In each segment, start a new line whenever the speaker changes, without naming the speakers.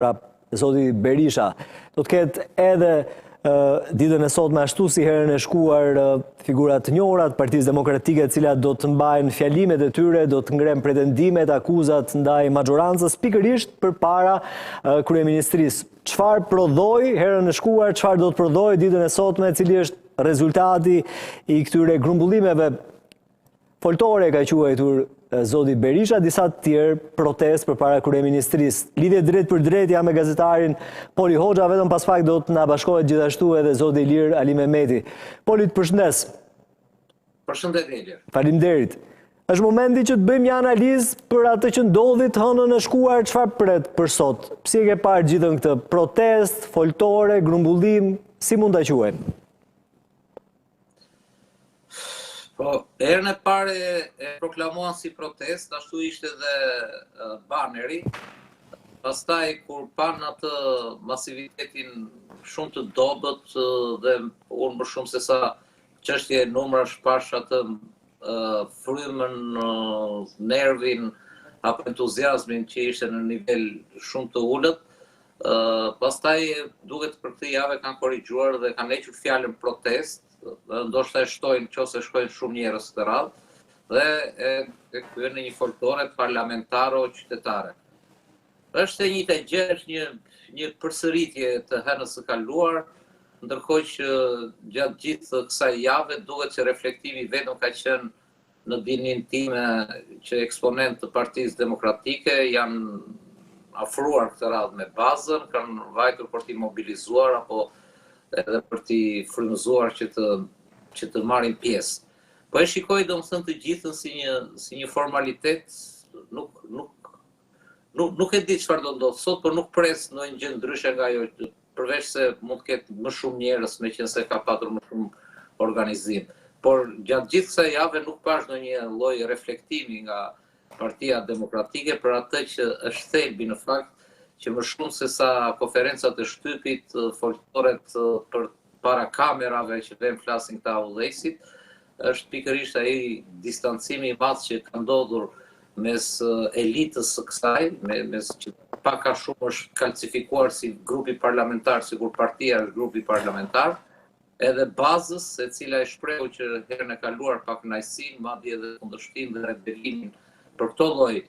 pra zoti Berisha, do të ketë edhe ditën e sotme ashtu si herën e shkuar figurat të njohura të Partisë Demokratike, të cilat do të mbajnë fjalimet e tyre, do të ngrenë pretendimet, akuzat ndaj majorancës pikërisht përpara kryeministrisë. Çfarë prodhoi herën e shkuar, çfarë do të prodhoi ditën e sotme, cili është rezultati i këtyre grumbullimeve foltore, ka quajtur zoti Berisha, disa të tjerë protest përpara kryeministrisë. Lidhje drejt për drejt jam me gazetarin Poli Hoxha, vetëm pas pak do të na bashkohet gjithashtu edhe zoti Ilir Ali Mehmeti. Poli, të përshëndes.
Përshëndetje, Ilir.
Faleminderit. Është momenti që të bëjmë një analizë për atë që ndodhi të hënën e shkuar, çfarë pret për sot? Si e ke parë gjithën këtë protest, foltore, grumbullim, si mund ta quajmë?
Po, herën e parë e proklamuan si protest, ashtu ishte edhe baneri. Pastaj kur pan atë masivitetin shumë të dobët dhe unë më shumë se sa çështje e numrash, pash atë frymën, nervin apo entuziazmin që ishte në nivel shumë të ulët. Pastaj duket për këtë javë kanë korrigjuar dhe kanë hequr fjalën protest. Ndoshta e shtojnë nëse shkojnë shumë njerëz këtë radhë dhe e kthyen në një folklore parlamentaro-qytetare. Është e njëjta gjë, është një përsëritje të hënës së kaluar, ndërkohë që gjatë gjithë kësaj jave duket që reflektimi vetëm ka qenë në dinin time që eksponent të Partisë Demokratike janë afruar këtë radhë me bazën, kanë vajtur për t'i mobilizuar apo edhe për t'i frymëzuar që të marrin pjesë. Po e shikoj domethënë të gjithën si një formalitet, nuk e di çfarë do ndodh sot, por nuk pres ndonjë gjë ndryshe nga ajo, përveç se mund të ketë më shumë njerëz meqense ka patur më shumë organizim. Por gjatë gjithë kësaj jave nuk pash ndonjë lloj reflektimi nga Partia Demokratike për atë që është thelbi në fakt që më shumë se sa konferencat e shtypit, folkloret për para kamerave që vjen flasin këta udhëheqësit, është pikërisht ai distancimi i madh që ka ndodhur mes elitës së kësaj, mes që pak a shumë është kalcifikuar si grupi parlamentar, sikur partia është grupi parlamentar, edhe bazës e cila e shprehu që herën e kaluar pa kënaqësi, madje edhe kundërshtim dhe rebelimin për këto lloj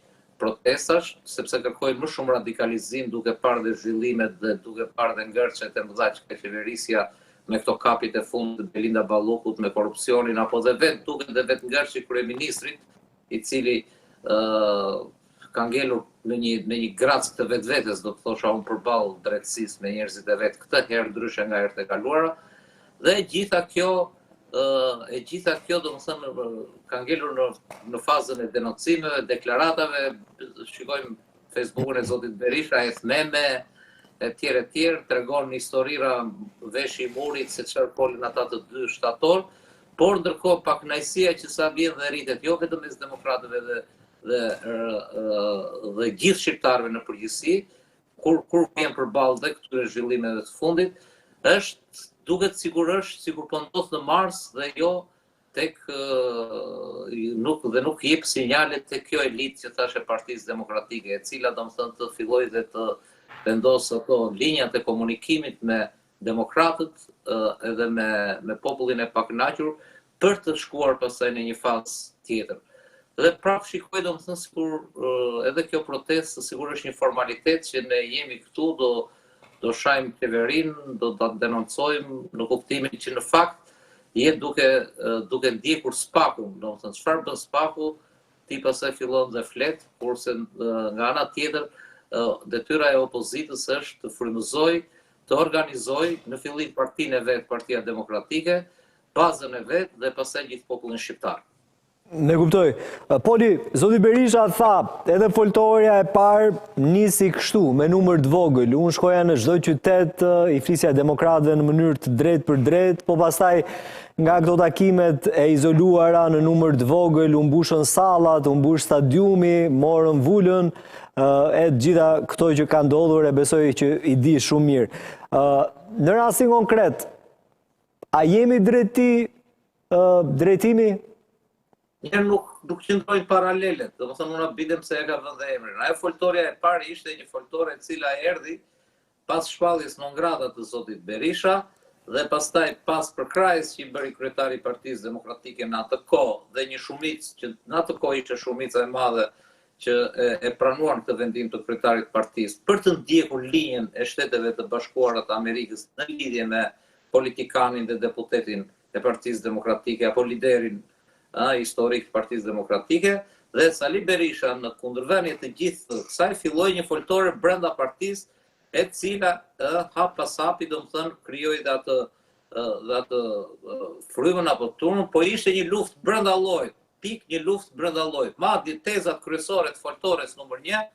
protestash, sepse kërkojnë më shumë radikalizim duke parë dhe zhvillimet dhe duke parë dhe ngërçet e mëdha që ka qeverisja me këto kapit e fundit të Belinda Ballukut me korrupsionin, apo dhe duke dhe vetë ngërçi kryeministrit, i cili ka ngelur në një grac të vetvetes, do të thosha unë përballë drejtësisë me njerëzit e vet, këtë herë ndryshe nga herët e kaluara, dhe gjitha kjo domethënë ka ngelur në fazën e denoncimeve, deklaratave, shikojmë Facebookun e zotit Berisha, meme, e tjerë, tregon historira veshi i murit se çfarë folën ata të 2 shtator, por ndërkohë pa kënaqësia që sa vjen dhe rritet, jo vetëm mes demokratëve dhe gjithë shqiptarëve në përgjithësi, kur vjen përballë dhe këtyre zhvillimeve të fundit, duket sikur po ndodh në Mars dhe jo tek nuk jep sinjale tek kjo elitë që thashë Partisë Demokratike, e cila domethënë të fillojë dhe të vendosë ato linjat e komunikimit me demokratët edhe me popullin e pakënaqur për të shkuar pastaj në një fazë tjetër. Dhe prapë shikoj domethënë sikur edhe kjo protestë sikur është një formalitet që ne jemi këtu, do shajmë qeverin, do ta denoncojmë në kuptimin që në fakt duke ndjekur spakun, domethënë çfarë bën spaku, ti pastaj fillon dhe flet, kurse nga ana tjetër detyra e opozitës është të frymëzojë, të organizojë në fillim partinë e vet, Partia Demokratike, bazën e vet dhe pastaj gjithë popullin shqiptar.
Ne kuptoj. Poli, zoti Berisha tha, edhe foltoria e parë nisi kështu, me numër të vogël. Unë shkoja në çdo qytet, i flisja demokratëve në mënyrë të drejtë për drejtë, po pastaj nga këto takimet e izoluara në numër të vogël, u mbushën sallat, u mbush stadiumi, morën vulën, e gjitha këto që kanë ndodhur e besoj që i di shumë mirë. Në rastin konkret, a jemi drejtimi
Njerë nuk qëndrojnë paralelet, do më thënë unë bidem se e ka vëndë emrin. Ajo foltoria e parë ishte një foltore cila erdhi pas shpalljes non grata të zotit Berisha, dhe pastaj pas përkrajës që i bëri kryetari i Partisë Demokratike në atë kohë, dhe një shumicë që në atë kohë ishte shumica e madhe që e pranuar këtë vendim të kryetarit të partisë, për të ndjekur linjën e Shteteve të Bashkuara të Amerikës në lidhje me politikanin dhe deputetin e Partisë Demokratike apo liderin historik të Partisë Demokratike, dhe Sali Berisha në kundërvënie të gjithë kësaj filloi një foltore brenda partisë, e cila hap pas hapi, do më thënë, krijoi dhe atë frymën apo turmën, po ishte një luftë brenda llojit, një luftë brenda llojit. Madje tezat kryesore të foltores numër 1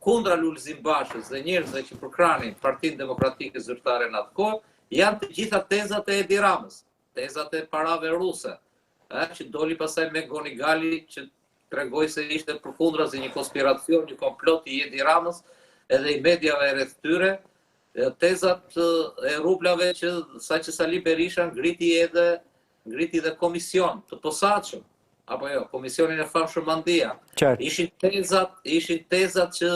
kundra Lulzim Bashës dhe njerëzve që përkranin Partinë Demokratike Zyrtare në atë kohë, janë të gjitha tezat e Edi Ramës, tezat e parave ruse, që doli pasaj me Goni Gali, që tregoi se ishte përkundrazi një konspiracion, një komplot i Edi Ramës, edhe i mediave rreth tyre, tezat e rublave që sa që Sali Berisha ngriti dhe komision të posaçëm, apo jo, komisionin e famshëm Mandia. Ishin tezat që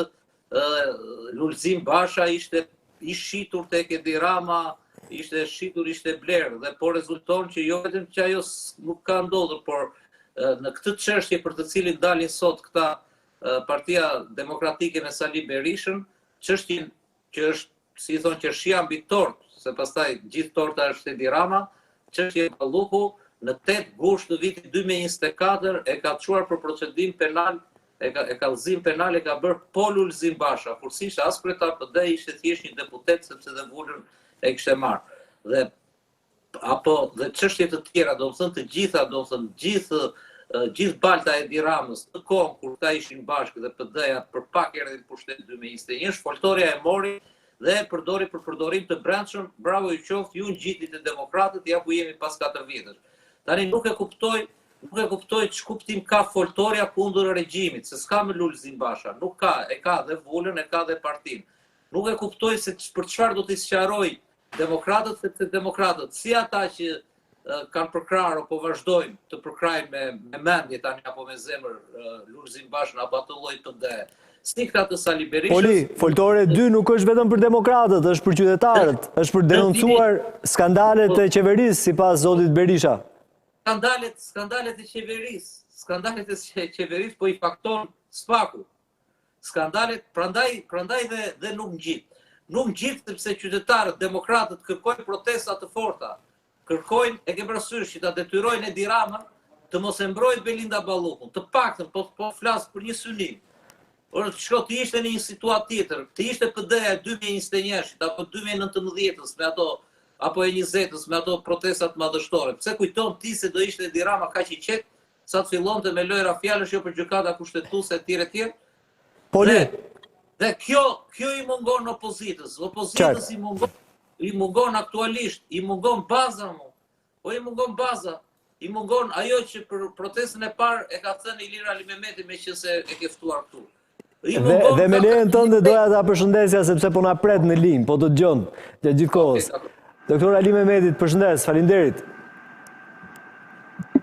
Lulzim Basha ishte i shitur tek Edi Rama, ishte blerë, dhe po rezulton që jo vetëm që ajo nuk ka ndodhur, por në këtë çështje për të cilin dalin sot këta Partia Demokratike me Sali Berishën, çështjen që është, si thonë, qershia mbi tort, se pastaj gjithë torta është Edi Rama, çështja e Balluku në 8 gusht të vitit 2024 e ka çuar për procedim penal, e ka kallëzim penal e ka bërë po Lulzim Basha, kur s'ishte as kryetar PD, ishte thjesht një deputet sepse dhe vullën e kishte marrë. Dhe çështje të tjera, do të thënë të gjitha, do të thënë gjithë balta e Edi Ramës në kohën kur ta ishin bashkë dhe PD-ja për pak erdhin pushtet 2021, foltoria e mori dhe e përdori për përdorim të brendshëm, bravo ju qoftë, ju ngjitit e demokratët, ja ku jemi pas 4 vjetësh. Tani nuk e kuptoj ç'kuptim ka foltoria kundër regjimit, se s'ka me Lulzim Basha, nuk ka, e ka dhe vullën, e ka dhe partinë. Nuk e kuptoj se për çfarë do t'i sqaroj demokratët, sepse demokratët, si ata që kanë përkrarë apo vazhdojnë të përkrajnë me mendje tani apo me zemër Lulzim Bashën apo atë lloj PD. Si këta të Sali Berishës.
Poli, foltore 2 nuk është vetëm për demokratët, është për qytetarët, është për denoncuar skandalet e qeverisë sipas zotit Berisha.
Skandalet e qeverisë po i fakton SPAK-u. Skandalet, prandaj dhe nuk ngjit. Nuk ngjit sepse qytetarët, demokratët kërkojnë protesta të forta. Kërkojnë, e ke parasysh që ta detyrojnë Edi Ramën të mos e mbrojtë Belinda Ballukun, të paktën po flas për një synim. Por të ishte në një situatë tjetër, të ishte PD-ja 2021 apo 2019 me ato apo e 20-s me ato protestat madhështore. Pse kujton ti se do ishte Edi Rama kaq i qetë sa të fillonte me lojra fjalësh jo për gjykata kushtetuese etj.
Poli.
Dhe kjo i mungon opozitës. Opozitës i mungon aktualisht, i mungon baza Po i mungon baza. I mungon ajo që për protestën e parë e ka thënë Ilir Ali Mehmeti me që se e ke ftuar këtu.
Dhe me lejen tënde doja ta përshëndesja sepse po na pret në linjë, po do dëgjon gjatë gjithë kohës. Doktor Ali Mehmeti, përshëndes, faleminderit.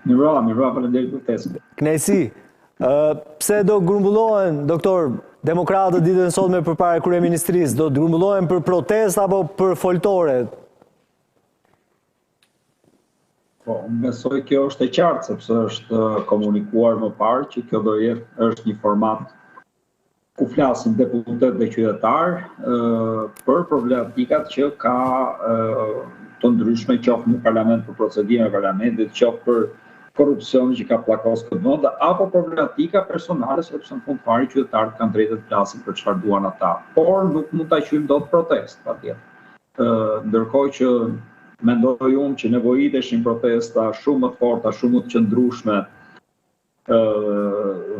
Mirë, faleminderit për ftesën.
Kënaqësi. Pse do grumbullohen, doktor, demokratët ditën e sotme përpara kryeministrisë, do të grumbullohen për protestë apo për foltore?
Po, besoj kjo është e qartë, sepse është komunikuar më parë që kjo do jetë është një format ku flasin deputet dhe qytetarë për problematikat që ka të ndryshme, qoftë në parlament për procedime e parlamentit, qoftë për korrupsion që ka plakos këtë vend, apo problematika personale, sepse në fund fare qytetarët kanë drejtë të flasin për çfarë duan ata. Por nuk mund ta quajmë dot protestë, patjetër. Ndërkohë që mendoj unë që nevojiteshin protesta shumë më të forta, shumë më të qëndrueshme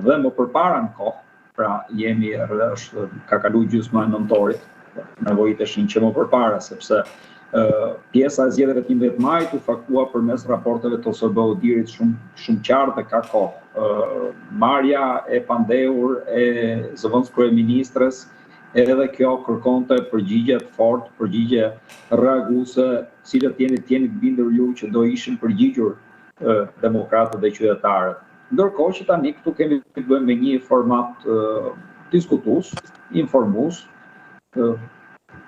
dhe më përpara në kohë, pra jemi ka kaluar gjysma e nëntorit, nevojiteshin që më përpara, sepse pjesa e zgjedhjeve të 11 majit u faktua përmes raporteve të OSBE-Odirit shumë qartë ka kohë. Marrja e pandehur e zëvendës kryeministres, edhe kjo kërkonte përgjigje të fortë, përgjigje reaguese, cilët jeni të bindur ju që do ishin përgjigjur demokratët dhe qytetarët. ndërkohë që tani këtu kemi të bëjmë me një format diskutus, informus,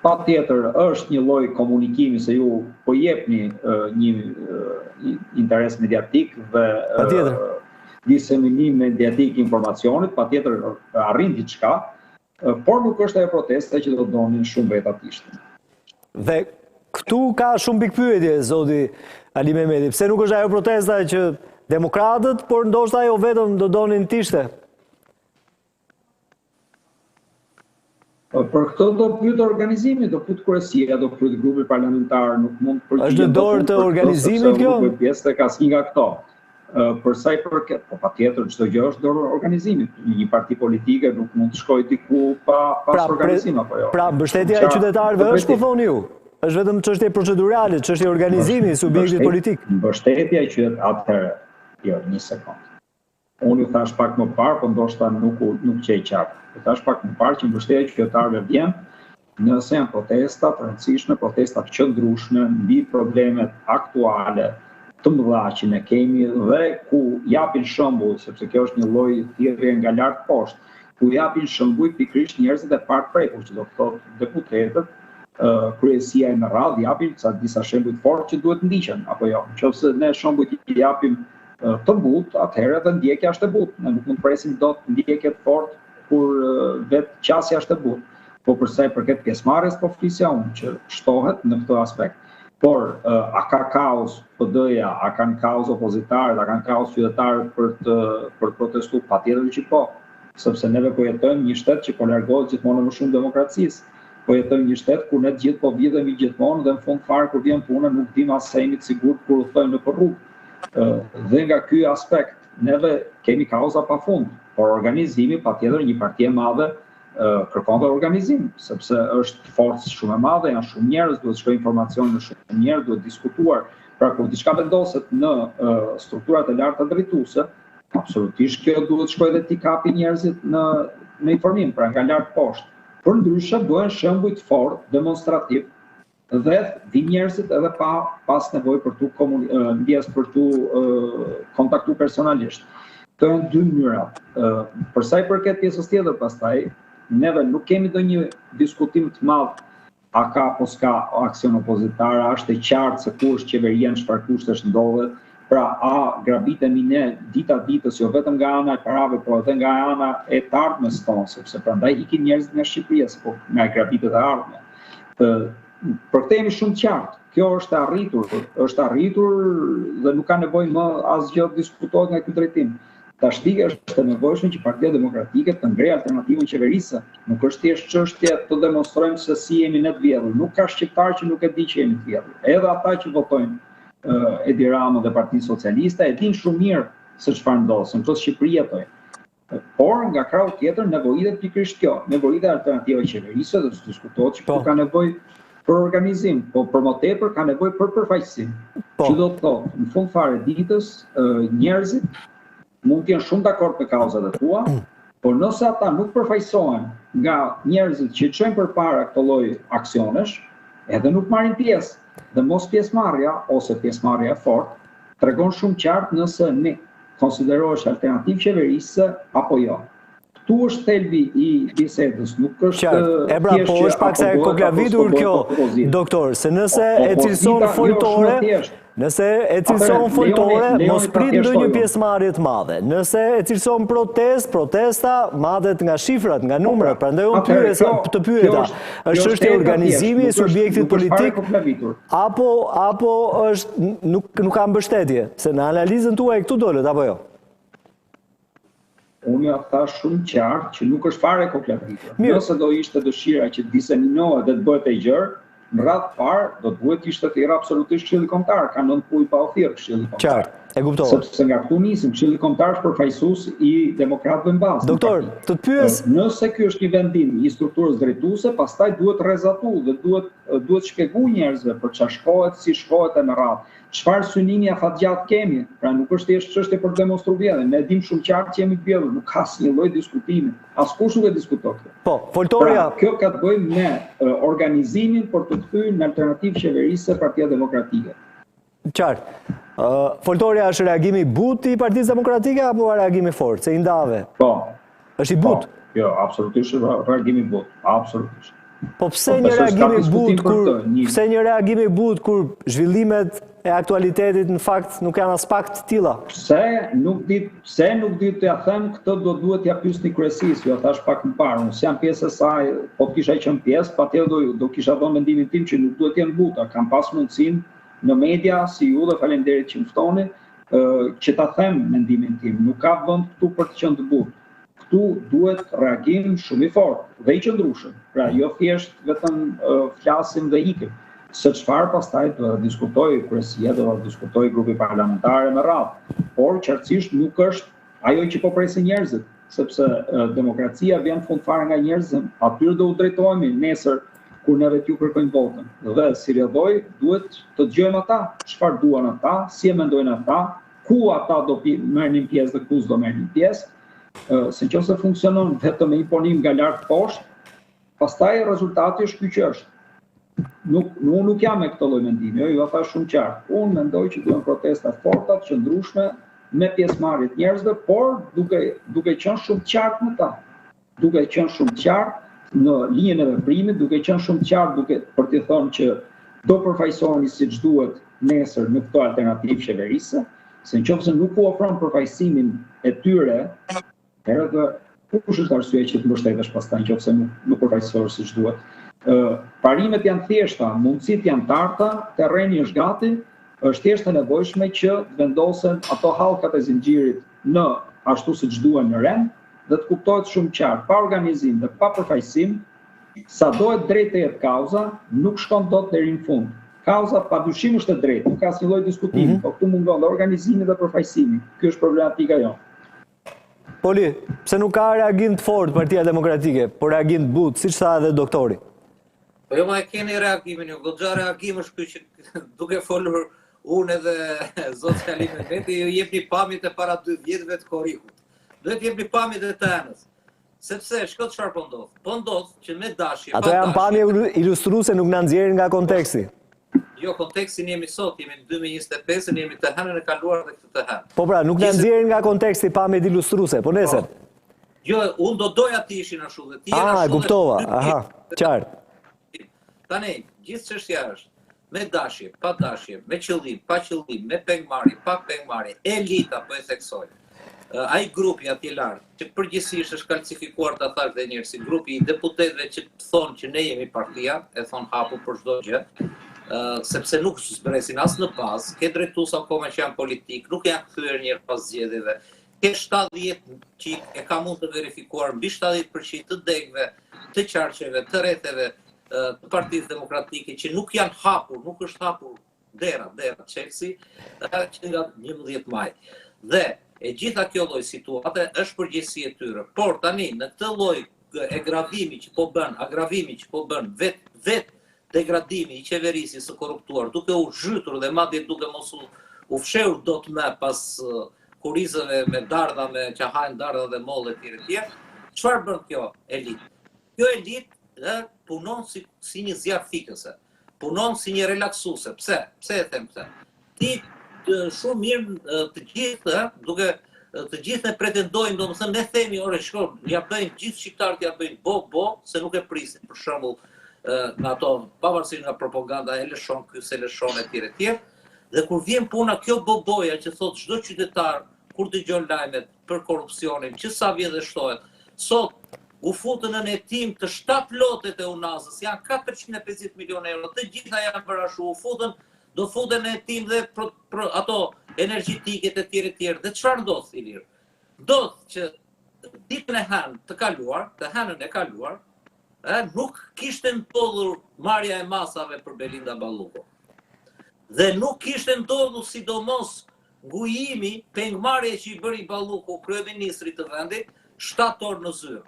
pa tjetër është një lloj komunikimi se ju po jepni një interes mediatik dhe diseminim mediatik informacionit, pa tjetër arrin diçka, por nuk është ajo protesta që do donin shumë vetë ishte.
Dhe këtu ka shumë pikpyetje, zoti Ali Mehmeti. Pse nuk është ajo protesta që demokratët, por ndoshta ajo vetëm do donin t'ishte?
Për këtë do pyet organizimi, do pyet kryesia, do pyet grupi parlamentar, nuk mund të
përgjigjet. Është në dorë të organizimit kjo?
Nuk është pjesë tek asnjë nga këto. Për sa i përket, po patjetër çdo gjë është dorë organizimit. Një parti politike nuk mund të shkojë diku pas organizim apo jo.
Pra mbështetja e qytetarëve është, po thoni ju? Është vetëm çështje procedurale, çështje organizimi, subjektit politik.
Mbështetja e qytetarëve, jo, një sekond. Unë ju thash pak më parë, po ndoshta nuk qej qartë. Ju thash pak më parë që mbështetja e qytetarëve vjen nëse janë protesta të rëndësishme, protesta të qëndrueshme mbi problemet aktuale të mëdha që ne kemi dhe ku japin shembull, sepse kjo është një lloj thirrje nga lart poshtë, ku japin shembull pikërisht njerëzit e parë që do të thotë deputetët, kryesia e në radhë japin disa shembuj të fortë që duhet ndiqen apo jo. Nëse ne shembuj i japim të butë, atëherë edhe ndjekja është e butë. Ne nuk mund të presim dot ndjekje të fortë kur vetë qasja është e butë. Po për sa i përket pjesëmarrjes po flisja unë që shtohet në këtë aspekt. Por a ka kaos PD-ja, a kanë kaos opozitarët, a kanë kaos qytetarët për të protestuar? Patjetër që po, sepse neve po jetojmë një shtet që po largohet gjithmonë më shumë demokracisë. Po jetojmë një shtet ku ne të gjithë po vjedhemi gjithmonë dhe në fund fare kur vjen puna nuk dim as se jemi të sigurt kur udhtojmë nëpër rrugë. Dhe nga ky aspekt, neve kemi kauza pafund, por organizimi, patjetër një parti e madhe kërkon dhe organizim, sepse është forcë shumë e madhe, janë shumë njerëz, duhet shkojë informacion në shumë njerëz, duhet diskutuar. Pra kur diçka vendoset në strukturat e larta drejtuese, absolutisht kjo duhet shkojë dhe t'i kapi njerëzit në informim, pra nga lart poshtë. Përndryshe duhen shembuj të fortë, demonstrativ, dhe vi njerëzit edhe pas nevojë për tu kontaktu personalisht. Këto janë dy mënyrat. Për sa i përket pjesës tjetër pastaj, neve nuk kemi ndonjë diskutim të madh a ka apo s'ka aksion opozitar, a është e qartë se ku është qeveria, në çfarë kushtesh ndodhet. Pra, a grabitemi ne dita ditës, jo vetëm nga ana e parave, por edhe nga ana e të ardhmes tonë, sepse prandaj ikin njerëzit nga Shqipëria, po nga grabitet e ardhme. Për këtë jemi shumë të qartë. Kjo është arritur dhe nuk ka nevojë më asgjë të diskutohet nga ky drejtim. Tashti është e nevojshme që Partia Demokratike të ngrejë alternativën qeverisë. Nuk është thjesht çështje të demonstrojmë se si jemi ne të vjedhur. Nuk ka shqiptar që nuk e di që jemi të vjedhur. Edhe ata që votojnë Edi Rama dhe Partinë Socialiste e dinë shumë mirë se çfarë ndodh, në këtë Shqipëri jetojnë. Por nga krahu tjetër nevojitet pikërisht kjo, nevojitet alternativa qeverisë dhe të diskutohet që këtu ka nevojë për organizim, po për më tepër ka nevojë për përfaqësim. Që do të thotë, në fund fare ditës, njerëzit mund të jenë shumë dakord me kauzat e tua, por nëse ata nuk përfaqësohen nga njerëzit që çojnë përpara këtë lloj aksionesh, edhe nuk marrin pjesë. Dhe mos pjesëmarrja ose pjesëmarrja e fortë tregon shumë qartë nëse ne konsiderohesh alternativë qeverisë apo jo. Këtu është thelbi i bisedës, nuk është
Ebra, po është pak se koklavitur kjo, doktor, se nëse e cilëson foltore, mos prit ndonjë pjesëmarrje të madhe. Nëse e cilëson protesta madhet nga shifrat, nga numrat, prandaj unë të pyeta, është çështje organizimi i subjektit politik apo është nuk ka mbështetje, se në analizën tuaj këtu dolet apo jo?
Unë ja thash shumë qartë që nuk është fare koklavitur. Nëse do ishte dëshira që diseminohet dhe të bëhet e gjerë, në radhë parë do të duhet ishte thirrë absolutisht Këshilli Kombëtar, ka 9 muaj pa u thirrë Këshilli Kombëtar.
Qartë, e kuptova.
Sepse nga këtu nisim, Këshilli Kombëtar është përfaqësues i demokratëve në bazë.
Doktor, të pyes.
Nëse ky është një vendim i strukturës drejtuese, pastaj duhet rrezatu dhe duhet shpjeguu njerëzve për çfarë shkohet, si shkohet e në radhë. Çfarë synimi afatgjat kemi? Pra nuk është thjesht çështje për të demonstruar vjedhjen. Ne dim shumë qartë që jemi të vjedhur, nuk ka asnjë lloj diskutimi. Askush nuk e diskuton këtë.
Po, foltoria.
Pra, kjo ka të bëjë me organizimin për të kthyer në alternativë qeverisë Partia Demokratike.
Qartë. Foltoria është reagimi but i Partisë Demokratike apo reagimi fort, se i ndave?
Po.
Është i but?
Jo, absolutisht reagimi but, absolutisht.
Po pse një reagimi but kur zhvillimet e aktualitetit në fakt nuk janë as pak të tilla?
Pse nuk di t'ja them, këtë duhet t'ja pyesni kryesisë, jo thash pak më parë, unë s'jam pjesë e saj, po kisha qenë pjesë, patjetër do kisha dhënë mendimin tim që nuk duhet të jenë buta, kam pas mundësinë në media si ju dhe faleminderit që më ftoni, që ta them mendimin tim, nuk ka vend këtu për të qenë të butë. Këtu duhet reagim shumë i fortë dhe i qëndrueshëm. Pra, jo thjesht vetëm flasim dhe ikim. Se çfarë pastaj do diskutoj kryesia, do diskutoj grupi parlamentar me radhë. Por qartësisht nuk është ajo që po presin njerëzit, sepse demokracia vjen fundfare nga njerëzit, atyre do u drejtohemi nesër kur neve t'ju kërkojmë votën. Dhe si rrjedhoj duhet të dëgjojmë ata, çfarë duan ata, si e mendojnë ata, ku ata do merrnin pjesë dhe ku s'do merrnin pjesë. Se nëse funksionon vetëm me imponim nga lart poshtë, pastaj rezultati është ky që është. Unë nuk jam me këtë lloj mendimi, ju tha shumë qartë. Unë mendoj që duhen protesta forta, të qëndrueshme, me pjesëmarrje të njerëzve, por duke qenë shumë qartë në ta. Duke qenë shumë qartë në linjën e veprimit, duke qenë shumë qartë për t'i thënë që do përfaqësoheni siç duhet nesër në këto alternativë qeverisë, se nëse nuk u ofron përfaqësimin e tyre, herëtë kush është arsye që të mbështetesh pastaj nëse nuk përfaqësohesh siç duhet. Parimet janë thjeshta, mundësit janë tarta, terreni është gati, është thjesht e nevojshme që të vendosen ato hallkat e zinxhirit në ashtu siç duhen në rend dhe të kuptohet shumë qartë, pa organizim dhe pa përfaqësim, sado e drejtë jetë kauza, nuk shkon dot deri në fund. Kauza padyshim është e drejtë, nuk ka asnjë lloj diskutimi, por këtu mungon dhe organizimi dhe përfaqësimi. Ky është problematika jonë.
Poli, pse nuk ka reagim të fortë Partia Demokratike, por reagim të butë, siç tha edhe doktori?
Po jo ma e keni reagimin, jo goxha reagim është ky që duke folur unë edhe zot Kalim Mehmeti, ju jepni pamjet e para 2 vjetëve të Korrikut. Duhet jepni pamjet e të enës. Sepse shko çfarë po ndodh? Po ndodh që me dashje,
ato janë pamje ilustruese, nuk na nxjerrin nga konteksti.
Jo, kontekstin jemi sot, jemi në 2025, jemi të hënën e kaluar dhe këtë të hënë.
Po pra, nuk na nxjerrin nga konteksti pamjet ilustruese, po nesër.
Jo, unë do doja të ishin ashtu dhe ti jeni ashtu.
Kuptova, aha, qartë.
Tani, gjithë çështja është me dashje, pa dashje, me qëllim, pa qëllim, me pengmarrje, pa pengmarrje, elita po e theksoj. Ai grupi atje lart, që përgjithsisht është kalcifikuar ta thash dhe njerëz, si grupi i deputetëve që thonë që ne jemi partia, e thon hapur për çdo gjë, sepse nuk zbresin as në bazë, ke drejtues akoma që janë politik, nuk janë kthyer njëherë pas zgjedhjeve. Ke 70 që e ka mund të verifikuar mbi 70% të degëve, të qarqeve, të rretheve të Partisë Demokratike që nuk janë hapur, nuk është hapur dera Chelsea, që nga 11 maj. Dhe e gjitha kjo lloj situate është përgjegjësi e tyre. Por tani në këtë lloj agravimi që po bën vet degradimi i qeverisë së korruptuar, duke u zhytur dhe madje duke mos u fshehur dot më pas kurizëve me dardha, me që hajnë dardha dhe mollë etj. Çfarë bën kjo elitë? Kjo elitë punon si një zjarr fikëse, punon si një relaksuese. Pse? Pse e them pse? Ti shumë mirë të gjithë ne pretendojmë, domethënë ne themi, ore shkon, ja bëjnë gjithë shqiptarët ja bëjnë bo, se nuk e prisin, për shembull, në ato pavarësisht nga propaganda e lëshon ky se lëshon etj. Dhe kur vjen puna kjo boboja që thot çdo qytetar kur dëgjon lajmet për korrupsionin, që sa vjen dhe shtohet, sot u futën në hetim të 7 lotet e UNAS-ës, janë 450 milionë euro, të gjitha janë bërashu, do futen në hetim dhe ato energjetiket e tjerë. Dhe çfarë ndodh, Ilir? Ndodh që ditën e hënën e kaluar, nuk kishte ndodhur marrja e masave për Belinda Balluko. Dhe nuk kishte ndodhur sidomos ngujimi, pengmarrja që i bëri Balluko, kryeministrit të vendit, 7 orë në zyrë.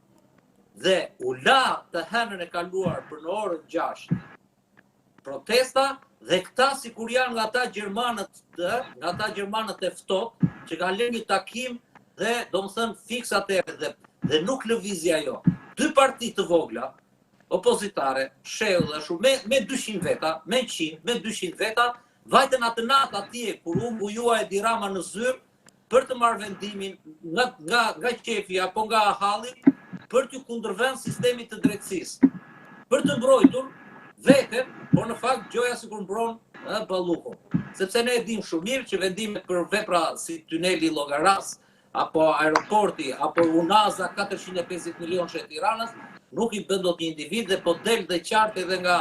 Dhe u la të hënën e kaluar për në orën 6 protesta, dhe këta sikur janë nga ata gjermanët e ftohtë që kanë lënë një takim dhe domethënë fiks atëherë dhe nuk lëvizi ajo. 2 parti të vogla opozitare, shehu dhe shumë me 200 veta, me 100, me 200 veta vajten atë natë atje, kur unë bujua e Dirama në zyrë, për të marrë vendimin nga qefi apo nga halli, për të kundërvend sistemit të drejtësisë. Për të mbrojtur veten, por në fakt gjoja sikur mbron Ballukun. Sepse ne e dim shumë mirë që vendimet për vepra si tuneli Llogaras, apo aeroporti, apo Unaza 450 milionë e Tiranës, nuk i bën dot një individ dhe po del dhe qartë edhe nga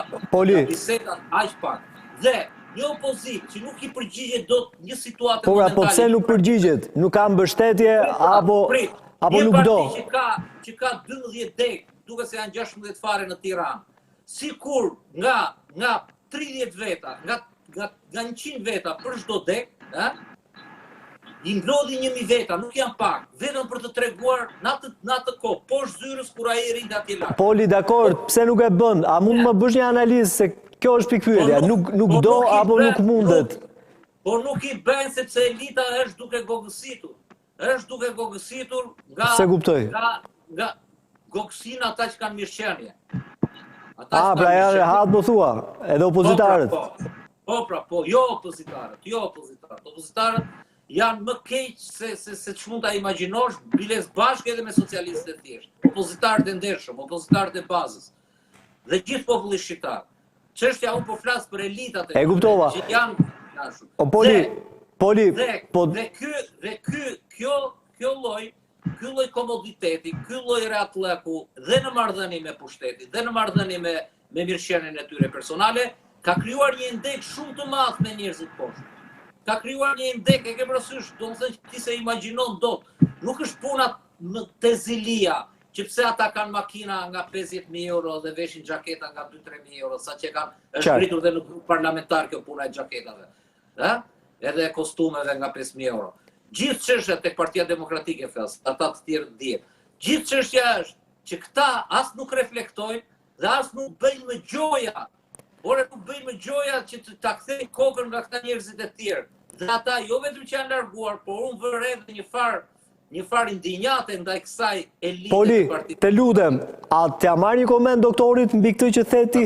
bisedat aq pak. Dhe një opozit që nuk i përgjigjet dot një situatë
momentale. Po pse nuk përgjigjet? Nuk ka mbështetje apo nuk do?
Një parti që ka 12 dek, duke se janë 16 fare në Tiranë. Sikur nga 30 veta, nga 100 veta për çdo dek, i mblodhi 1000 veta, nuk janë pak, vetëm për të treguar në atë kohë, poshtë zyrës kur ai rrit atje lart.
Poli, dakord, pse nuk e bën? A mund më bësh një analizë se kjo është pikpyetja, nuk do apo nuk mundet?
Po nuk i bën sepse elita është duke gogësitur. Është duke gogësitur nga gogësin ata që kanë mirëqenie.
Pra janë hatë më thua, edhe opozitarët.
Po, jo opozitarët. Opozitarët janë më keq se ç'mund ta imagjinosh, biles bashkë edhe me socialistët e thjeshtë. Opozitarët e ndershëm, opozitarët e bazës. Dhe gjithë populli shqiptar. Çështja unë po flas për elitat
e kuptova.
Që janë
Poli,
kjo lloj komoditeti, ky lloj reatllëku dhe në marrëdhënie me pushtetin, dhe në marrëdhënie me mirëqenien e tyre personale, ka krijuar një ndek shumë të madh me njerëzit poshtë. Ka krijuar një ndek, e ke parasysh, domethënë ti se imagjinon dot, nuk është puna te zilia, që pse ata kanë makina nga 50.000 euro dhe veshin xhaketa nga 2-3.000 euro, sa që është ngritur dhe në grup parlamentar kjo puna e xhaketave. Edhe kostumeve nga 5.000 euro. Gjithë çështja tek Partia Demokratike flas, ata të tjerë dihet. Gjithë çështja është që këta as nuk reflektojnë dhe as nuk bëjnë më gjoja. Nuk bëjnë më gjoja që ta kthejnë kokën nga këta njerëzit e tjerë. Dhe ata jo vetëm që janë larguar, por unë vëre edhe një farë indinjate ndaj kësaj elite
Poli,
të partit.
Te lutem, a t'ja marrë një koment doktorit mbi këtë që theti?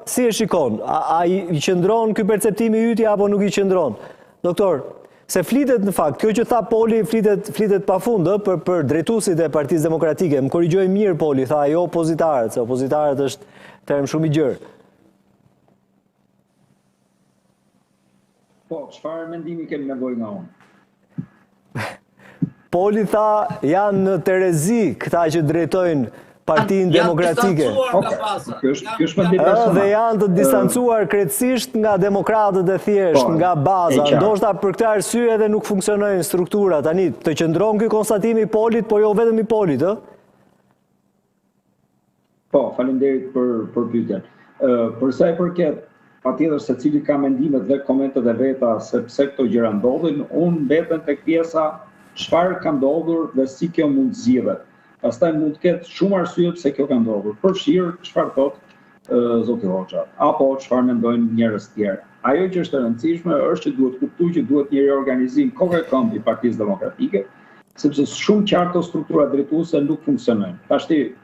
Si e shikon? A i qëndron ky perceptimi yti apo nuk i qëndron? Doktor, se flitet në fakt, kjo që tha Poli flitet pafund për drejtuesit e Partisë Demokratike. Më korrigjoj mirë Poli, tha jo opozitarët, se opozitarët është term shumë i gjerë.
Po, çfarë mendimi kemi nevojë nga unë?
Poli tha janë në Terezi këta që drejtojnë Partinë Demokratike. Dhe janë të distancuar krejtësisht nga demokratët e thjesht, nga baza. Ndoshta për këtë arsye edhe nuk funksionojnë strukturat. Tani, të qëndron ky konstatimi i Polit, por jo vetëm i Polit, ë?
Po, faleminderit për pyetjen. Për sa i përket patjetër secili ka mendimet dhe komentet e veta se pse këto gjëra ndodhin, unë mbeten tek pjesa çfarë ka ndodhur dhe si kjo mund zgjidhet. Pastaj mund të ketë shumë arsye pse kjo ka ndodhur. Përfshirë çfarë thotë zoti Hoxha, apo çfarë mendojnë njerëz tjerë. Ajo që është e rëndësishme është që duhet kuptuar që duhet një reorganizim kokë i Partisë Demokratike, sepse shumë qartë struktura drejtuese nuk funksionojnë. Tashti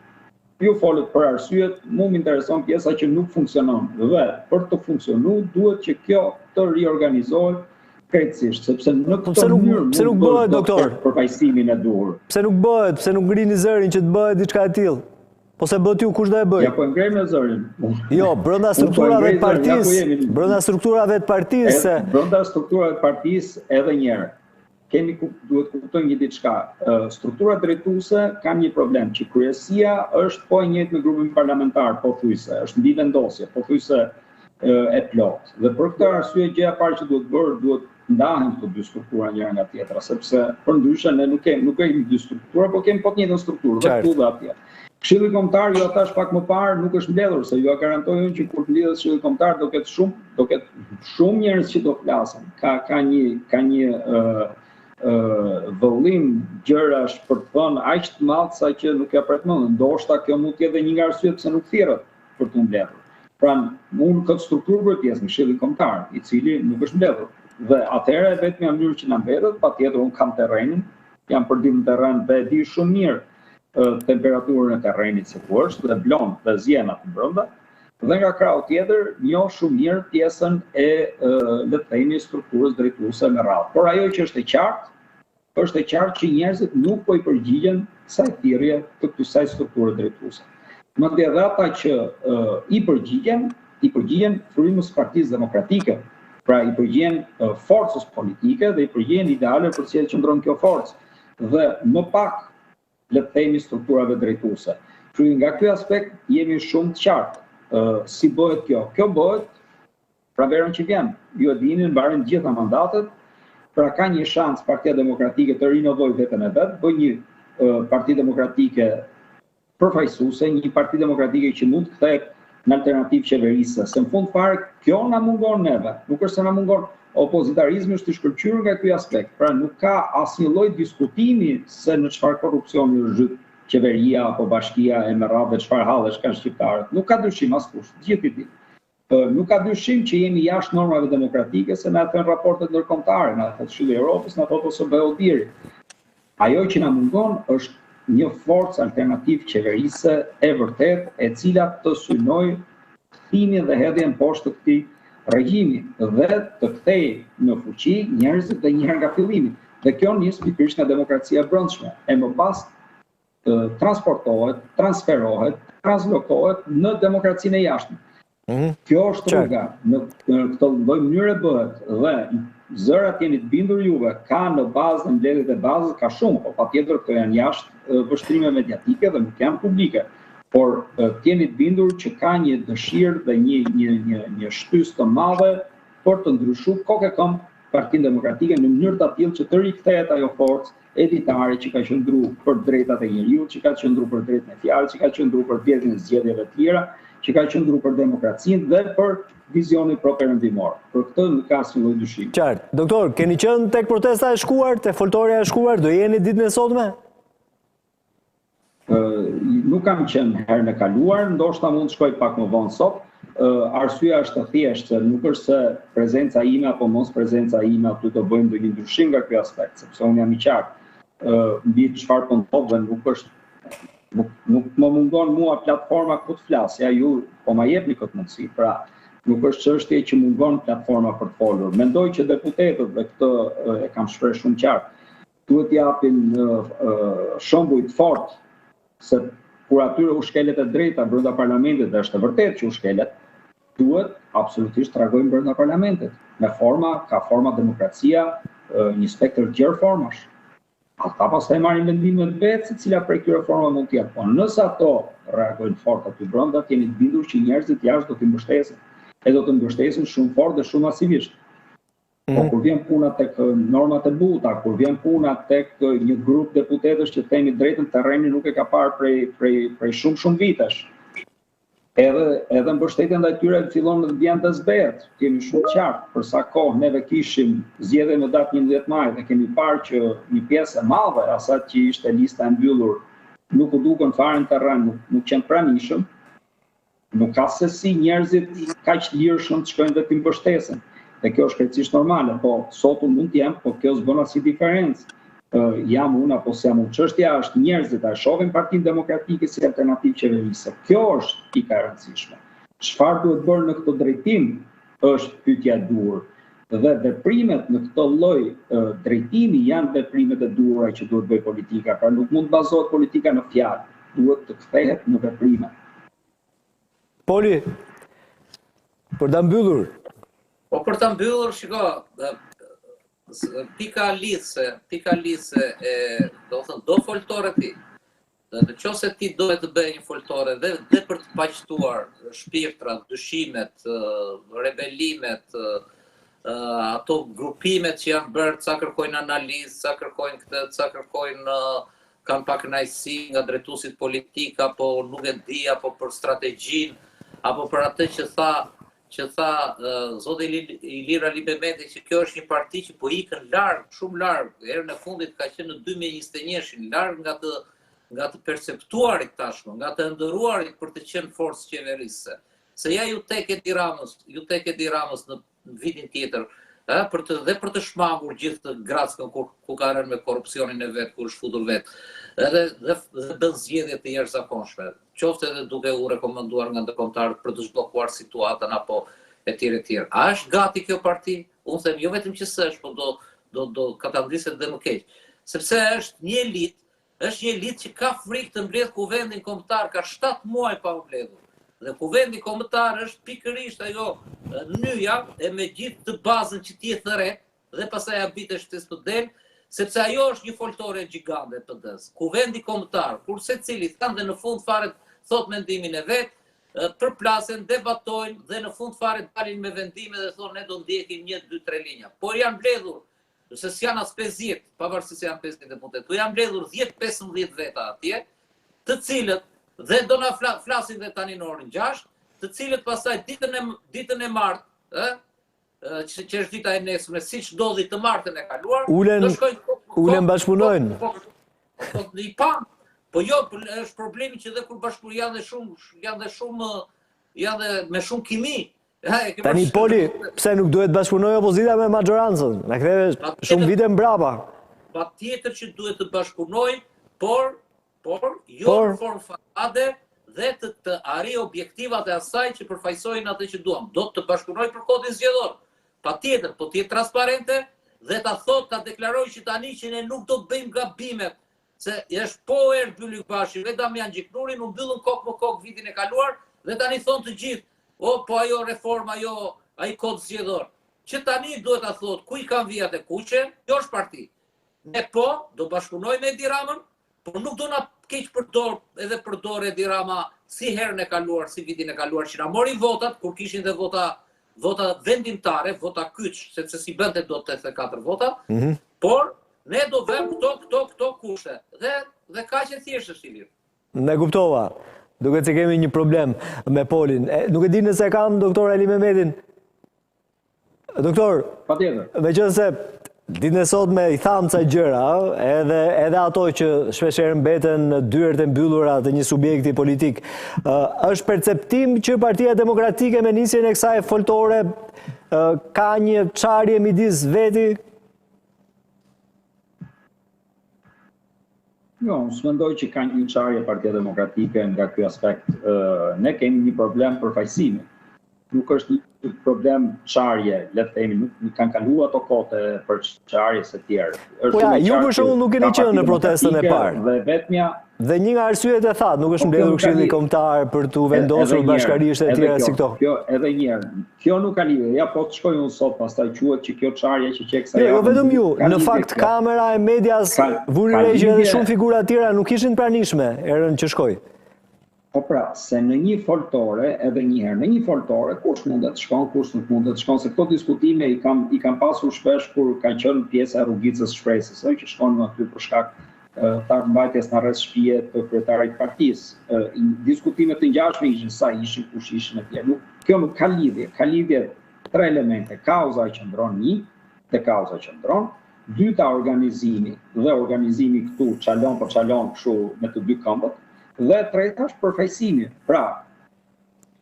ju folët për arsyet, mu më intereson pjesa që nuk funksionon. Dhe për të funksionuar duhet që kjo të riorganizohet krejtësisht, sepse në këtë mënyrë
nuk bëhet doktor
përfaqësimin e duhur.
Pse nuk bëhet, pse nuk ngrini zërin që të bëhet diçka e tillë? Po se bëhet ju kush do e bëj?
Ja po ngrem me zërin.
Jo, brenda strukturave të partisë, brenda strukturave të partisë.
Brenda strukturave të partisë edhe një herë. Duhet kuptojmë një diçka. Strukturat drejtuese kanë një problem që kryesia është po e njëjtë me grupin parlamentar, pothuajse, është mbi vendosje, pothuajse e plot. Dhe për këtë arsye gjëja e parë që duhet bërë, duhet ndahen këto dy struktura njëra nga tjetra, sepse përndryshe ne nuk kemi dy struktura, por kemi po të njëjtën strukturë, dhe këtu dhe atje. Këshilli Kombëtar, ju atash pak më parë, nuk është mbledhur, se ju garantoj unë që kur mbledhet Këshilli Kombëtar do ketë shumë njerëz që do flasin. Ka një vëllim gjërash për të thënë aq të madh sa që nuk ja pretendon. Ndoshta kjo mund të jetë një nga arsyet pse nuk thirret për të mbledhur. Pra, unë këtë strukturë për pjesë në Këshillin Kombëtar, i cili nuk është mbledhur. Dhe atëherë vetëm mënyrë që na mbetet, patjetër unë kam terrenin, jam përditur në terren dhe e di shumë mirë temperaturën e terrenit si ku është, dhe blon dhe zjen aty brenda. Dhe nga krau tjetër, njoh shumë mirë pjesën e le të themi strukturës drejtuese me radhë. Por ajo që është e qartë që njerëzit nuk po i përgjigjen kësaj thirrje të kësaj strukture drejtuese. Madje edhe ata që i përgjigjen frymës së Partisë Demokratike, pra i përgjigjen forcës politike dhe i përgjigjen ideale për cilat qëndron kjo forcë. Dhe më pak le të themi strukturave drejtuese. Kështu nga ky aspekt jemi shumë të qartë. Si bëhet kjo? Kjo bëhet pra verën që vjen. Ju e dini, mbaren gjitha mandatet, pra ka një shans Partia Demokratike të rinovojë veten e vet, bëj një Parti Demokratike përfaqësuese, një Parti Demokratike që mund të kthehet në alternativë qeverisë. Se në fund fare kjo na mungon neve, nuk është se na mungon. Opozitarizmi është i shkëlqyer nga ky aspekt. Pra nuk ka asnjë lloj diskutimi se në çfarë korrupsioni është zhyt qeveria apo bashkia e me radhë çfarë hallesh kanë shqiptarët. Nuk ka dyshim askush, gjithë i di. Nuk ka dyshim që jemi jashtë normave demokratike se na thënë raportet ndërkombëtare, na thotë Këshilli i Evropës, na thotë OSBE-iri. Ajo që na mungon është një forcë alternativë qeverisë e vërtet, e cila të synojë kthimin dhe hedhjen poshtë të këtij regjimi dhe të kthejë në fuqi njerëzit dhe njëherë nga fillimi. Dhe kjo nis pikërisht nga demokracia e brendshme. E më pas transportohet, transferohet, translokohet në demokracinë e jashtme. Kjo është rruga. Në këtë lloj mënyre bëhet dhe zërat jeni të bindur juve, ka në bazë, në mbledhjet e bazës ka shumë, po patjetër këto janë jashtë vështrime mediatike dhe nuk janë publike. Por jeni të bindur që ka një dëshirë dhe një shtysë të madhe për të ndryshuar kokë e këmbë Partinë Demokratike në mënyrë të tillë që të rikthehet ajo forcë elitare që ka qëndruar për drejtat e njeriut, që ka qëndruar për drejtën e fjalës, që ka qëndruar për vjedhjen e zgjedhjeve të tjera, që ka qëndruar për demokracinë dhe për vizionin pro-perëndimor. Për këtë nuk ka asnjë lloj dyshimi.
Qartë. Doktor, keni qenë tek protesta e shkuar, te foltorja e shkuar, do jeni ditën e sotme?
Nuk kam qenë herën e kaluar, ndoshta mund të shkoj pak më vonë sot. Arsyeja është e thjeshtë, se nuk është se prezenca ime apo mos prezenca ime aty të bëjmë ndonjë ndryshim nga ky aspekt, sepse unë jam i qartë. Mbi çfarë po ndodh dhe nuk më mungon mua platforma ku të flas. Ja ju po ma jepni këtë mundësi. Pra, nuk është çështje që mungon platforma për të folur. Mendoj që deputetët, dhe këtë e kam shprehur shumë qartë, duhet japin shembuj të fortë se kur atyre u shkelet e drejta brenda parlamentit, dhe është e vërtetë që u shkelet, duhet absolutisht të reagojnë brenda parlamentit. Me forma, ka forma demokracia, një spektër tjerë formash. Ata pastaj marrin mendimet vetë se cila prej këtyre forma mund të jetë. Po nëse ato reagojnë fort aty brenda, jeni të bindur që njerëzit jashtë do t'i mbështesin. E do të mbështesin shumë fort dhe shumë masivisht. Po kur vjen puna tek normat e buta, kur vjen puna tek një grup deputetësh që themi drejtën terreni nuk e ka parë prej shumë vitesh. Edhe mbështetja ndaj tyre fillon të vjen të zbehët. Kemi shumë qartë për sa kohë neve kishim zgjedhje në datë 11 maj dhe kemi parë që një pjesë e madhe asaj që ishte lista e mbyllur nuk u dukën fare në terren, nuk qenë pranishëm. Nuk ka se si njerëzit kaq lirshëm të shkojnë dhe t'i mbështesin. Dhe kjo është krejtësisht normale, po sot unë mund t'jem, po kjo s'bën asnjë diferencë. Jam unë apo s'jam unë. Çështja është njerëzit a shohin Partinë Demokratike si alternativë qeverisë. Kjo është pika e rëndësishme. Çfarë duhet bërë në këtë drejtim është pyetja e duhur. Dhe veprimet në këtë lloj drejtimi janë veprimet e duhura që duhet bëj politika. Pra nuk mund bazohet politika në fjalë, duhet të kthehet në veprime.
Poli, për ta mbyllur. Po për ta mbyllur, shiko, pika lidhse e do foltore ti. Në qoftë se ti dohet të bëj një foltore dhe për të paqëtuar shpirtrat, dyshimet, rebelimet, ato grupimet që janë bërë, ca kërkojnë analizë, ca kërkojnë këtë, ca kërkojnë kanë pak kënaqësi nga drejtuesit politik, apo nuk e di, apo për strategjinë, apo për atë që tha zoti Ilir Ali Mehmeti, që kjo është një parti që po ikën larg, shumë larg. Herën e fundit ka qenë në 2021, larg nga të perceptuarit tashmë, nga të ëndërruarit për të qenë forcë qeverisë. Se ja ju tek Edi Ramës në vitin tjetër, dhe për të shmangur gjithë të grackën ku ka rënë me korrupsionin e vet, kur është futur vet. Dhe bën zgjedhje të jashtëzakonshme. Qoftë edhe duke u rekomenduar nga ndërkombëtarët për të zhbllokuar situatën apo etj. A është gati kjo parti? Unë them jo vetëm që s'është, po do ka ta ndiset dhe më keq. Sepse është një elit që ka frikë të mbledh kuvendin kombëtar, ka 7 muaj pa u mbledhur. Dhe kuvendi kombëtar është pikërisht ajo nyja e me gjithë të bazën që ti e thëret dhe pastaj habitesh të student, sepse ajo është një foltore gjigande e PD-s. Kuvendi kombëtar, kur secili thanë dhe në fund fare thot mendimin e vet, përplasen, debatojnë dhe në fund fare dalin me vendime dhe thonë ne do ndjekim 1, 2, 3 linja. Por janë mbledhur, se s'janë as 50, pavarësisht se janë 50 deputet, po janë mbledhur 10-15 veta atje, të cilët dhe do na flasin dhe tani në orën 6, të cilët pastaj ditën e martë, që është dita e nesërme, siç ndodhi të martën e kaluar,
ulen bashkëpunojnë.
I pan, po jo, është problemi që dhe kur bashkëpunojnë janë dhe me shumë kimi.
Tani Poli, pse nuk duhet bashkëpunojë opozita me majorancën? Na ktheve shumë vite mbrapa.
Patjetër që duhet të bashkëpunojë, por jo në formë fatale dhe të arrijë objektivat e asaj që përfaqësojnë atë që duam. Do të bashkëpunojë për kodin zgjedhor. Patjetër, po të jetë transparente dhe ta thotë, ta deklarojë që tani që ne nuk do të bëjmë gabimet, se është po erdhë Byllykbashi dhe Damian Gjiknuri, nuk mbyllën kokë më kokë vitin e kaluar dhe tani thonë të gjithë, po ajo reforma, ai kod zgjedhor. Që tani duhet ta thotë ku i kanë vijat e kuqe, jo është parti. Ne do bashkëpunojmë me Edi Ramën, por nuk do na keq përdor Edi Rama si herën e kaluar, si vitin e kaluar, që na mori votat, kur kishin dhe vota vendimtare, vota kyç, sepse si bënte do 84 vota, por ne do vëmë këto kushte. Dhe kaq e thjeshtë është Ilir.
Ne kuptova. Duket se kemi një problem me Polin. Nuk e di nëse kam doktor Ali Mehmetin. Doktor, meqense ditën e sotme i tham ca gjëra, edhe ato që shpeshherë mbeten në dyert e mbyllura të një subjekti politik, është perceptim që Partia Demokratike me nisjen e kësaj foltore ka një çarje midis veti?
Jo, s'mendoj që ka një çarje Partia Demokratike nga ky aspekt. Ne kemi një problem përfaqësimi. Nuk është një problem çarje, le të themi, nuk kanë kaluar ato kote për çarjes së tjerë.
Po ja, ju për shembull nuk keni qenë në protestën e parë.
Dhe vetmja
dhe një nga arsyet e thatë, nuk është mbledhur Këshilli Kombëtar për të vendosur bashkërisht e tjera si këto.
Kjo edhe një herë, kjo nuk ka lidhje. Ja po të shkoj unë sot, pastaj quhet që kjo çarje që kësaj javë.
Jo vetëm ju, në fakt kamera e medias vuri re që edhe shumë figura të tjera nuk ishin pranishme erën që shkoi.
Po pra, se në një foltore, edhe njëherë, në një foltore, kush mundet të shkon, kush nuk mundet të shkon, se këto diskutime i kam pasur shpesh kur kanë qenë pjesë e rrugicës shpresës, që shkon në aty për shkak të mbajtjes në rreth shtëpie të kryetarit të partisë. Diskutimet të ngjashme ishin sa ishin, kush ishin e tjerë. Kjo nuk ka lidhje, ka lidhje 3 elemente. Kauza qëndron te kauza qëndron, dyta organizimi, dhe organizimi këtu çalon për çalon kështu me të dy këmbët. Dhe treta është përfaqësimi. Pra,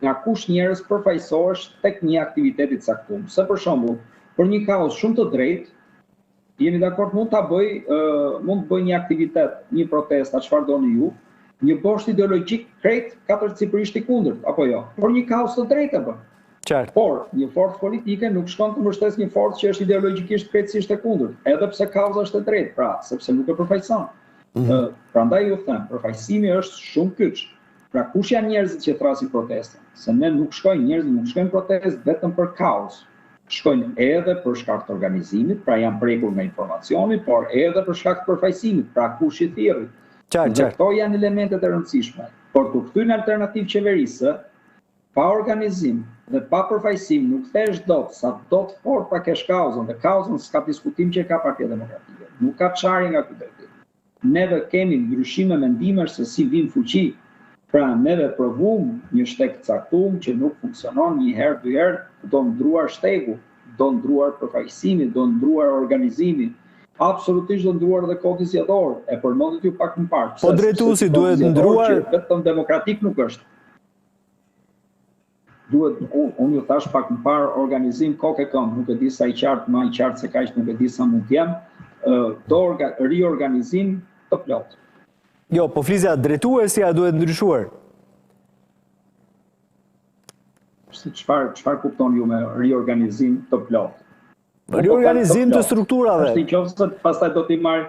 nga kush njerëz përfaqësohesh tek një aktivitet i caktuar. Se për shembull, për një kauzë shumë të drejtë, jemi dakord mund të bëj një aktivitet, një protestë, çfarë doni ju, një boshtë ideologjik krejt katërcipërisht i kundërt, apo jo? Por një kauzë të drejtë bën.
Qartë.
Por një forcë politike nuk shkon të mbështesë një forcë që është ideologjikisht krejtësisht e kundërt, edhe pse kauza është e drejtë, pra, sepse nuk e përfaqëson. Prandaj ju them, përfaqësimi është shumë kyç. Pra kush janë njerëzit që thrasin protestën? Se ne nuk shkojnë njerëzit, nuk shkojnë protestë vetëm për kaos. Shkojnë edhe për shkak të organizimit, pra janë prekur me informacioni, por edhe për shkak të përfaqësimit, pra kush i thirrri. Dhe këto janë elementet e rëndësishme. Por të kthyen alternativë qeverisë, pa organizim dhe pa përfaqësim, nuk thesh dot sa dot fort pa kesh kauzën, dhe kauzën s'ka diskutim që ka Partia Demokratike. Nuk ka çarje nga ky drejtim. Neve kemi ndryshime mendimesh se si vim fuqi. Pra neve provum një shteg të caktuar që nuk funksionon një herë, 2 herë, do ndruar shtegu, do ndruar përfaqësimi, do ndruar organizimi. Absolutisht do ndruar dhe kodi zgjedhor. E përmendet ju pak më parë.
Po drejtuesi duhet ndruar
vetëm demokratik nuk është. duhet, unë ju thash pak më parë, organizim kokë e këmbë, nuk e di sa i qartë, ma i qartë se kaq nuk e di sa mund t'jem, riorganizim të plot.
Jo, po flisja drejtuesja duhet ndryshuar.
Çfarë kupton ju me riorganizim të plot?
Riorganizim të strukturave.
Është i qoftë, pastaj do t'i marr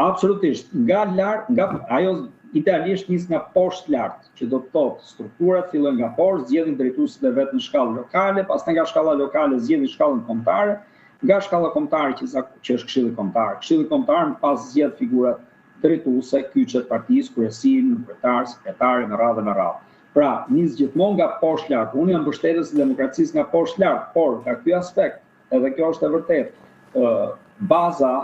absolutisht nga lart, ajo idealisht nis nga poshtë lart, që do të thotë strukturat fillojnë nga poshtë, zgjedhin drejtuesit e vet në shkallë lokale, pastaj nga shkalla lokale zgjedhin shkallën kombëtare, nga shkalla kombëtare që është Këshilli Kombëtar. Këshilli Kombëtar më pas zgjedh figurat drejtuese, kyçet partisë, kryesin, kryetar, sekretar me radhë. Pra, nis gjithmonë nga poshtë lart. Unë jam mbështetës i demokracisë nga poshtë lart, por nga ky aspekt, edhe kjo është e vërtetë, baza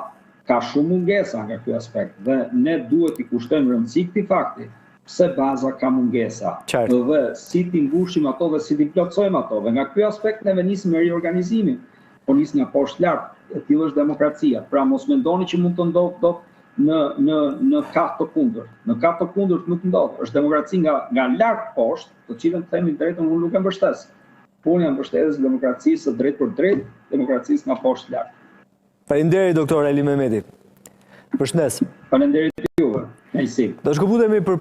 ka shumë mungesa nga ky aspekt dhe ne duhet i kushtojmë rëndësi këtij fakti, pse baza ka mungesa. Dhe si ti mbushim ato dhe si ti plotësojmë ato. Dhe nga ky aspekt neve nisim me riorganizimin, po nis nga poshtë lart, e tillë është demokracia. Pra mos mendoni që mund të ndodhë dot në katë të kundërt. Në katë të kundërt nuk ndodh. Është demokraci nga lart poshtë, të cilën themi drejtën unë nuk e mbështes. Unë jam mbështetës demokracisë së drejtë për drejtë, demokracisë nga poshtë lart.
Faleminderit doktor Ali Mehmeti. Përshëndes.
Faleminderit juve. Kënaqësi.
Do shkëputemi për